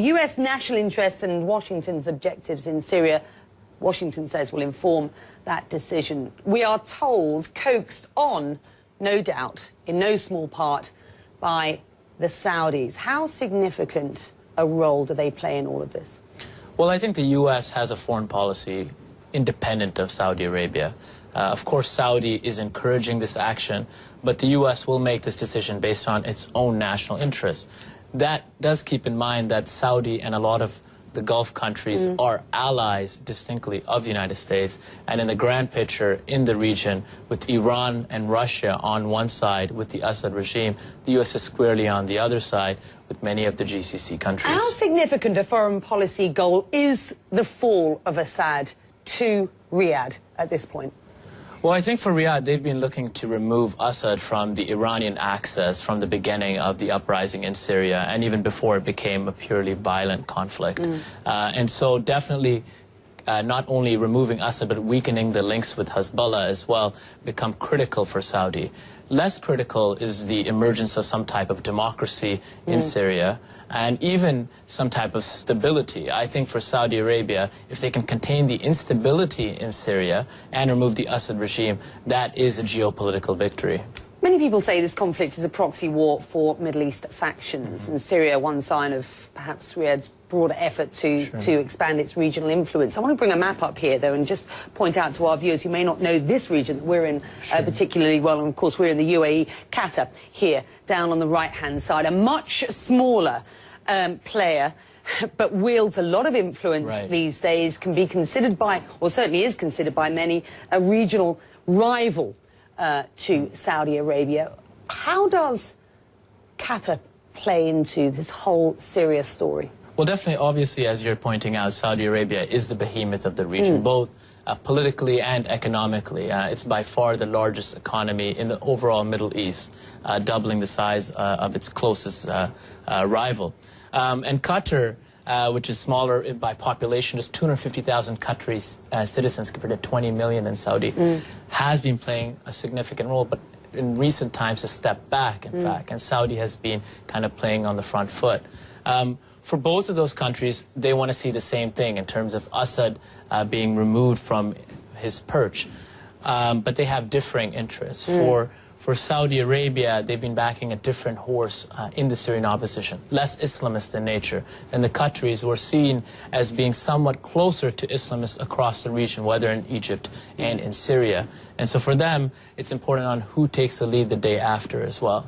US national interests and Washington's objectives in Syria, Washington says, will inform that decision. We are told, coaxed on, no doubt, in no small part, by the Saudis. How significant a role do they play in all of this? Well, I think the U.S. has a foreign policy independent of Saudi Arabia. Of course, Saudi is encouraging this action, but the U.S. will make this decision based on its own national interests. That does keep in mind that Saudi and a lot of the Gulf countries are allies distinctly of the United States, and in the grand picture in the region, with Iran and Russia on one side with the Assad regime, the U.S. is squarely on the other side with many of the GCC countries. How significant a foreign policy goal is the fall of Assad to Riyadh at this point? Well, I think for Riyadh, they've been looking to remove Assad from the Iranian axis from the beginning of the uprising in Syria, and even before it became a purely violent conflict. And so definitely not only removing Assad, but weakening the links with Hezbollah as well, become critical for Saudi. Less critical is the emergence of some type of democracy in Syria, and even some type of stability. I think for Saudi Arabia, if they can contain the instability in Syria and remove the Assad regime, that is a geopolitical victory. Many people say this conflict is a proxy war for Middle East factions, and Syria one sign of perhaps Riyadh's broader effort to expand its regional influence. I want to bring a map up here, though, and just point out to our viewers who may not know this region that we're in particularly well, and of course we're in the UAE, Qatar here, down on the right-hand side, a much smaller player, but wields a lot of influence these days, can be considered by, or certainly is considered by many, a regional rival to Saudi Arabia. How does Qatar play into this whole Syria story? Well, definitely, obviously, as you're pointing out, Saudi Arabia is the behemoth of the region, both politically and economically. It's by far the largest economy in the overall Middle East, doubling the size of its closest rival. And Qatar, which is smaller by population, just 250,000 Qatari citizens compared to 20 million in Saudi, has been playing a significant role, but in recent times has stepped back, in fact, and Saudi has been kind of playing on the front foot. For both of those countries, they want to see the same thing in terms of Assad being removed from his perch, but they have differing interests. For Saudi Arabia, they've been backing a different horse in the Syrian opposition, less Islamist in nature. And the Qataris were seen as being somewhat closer to Islamists across the region, whether in Egypt and in Syria. And so for them, it's important on who takes the lead the day after as well.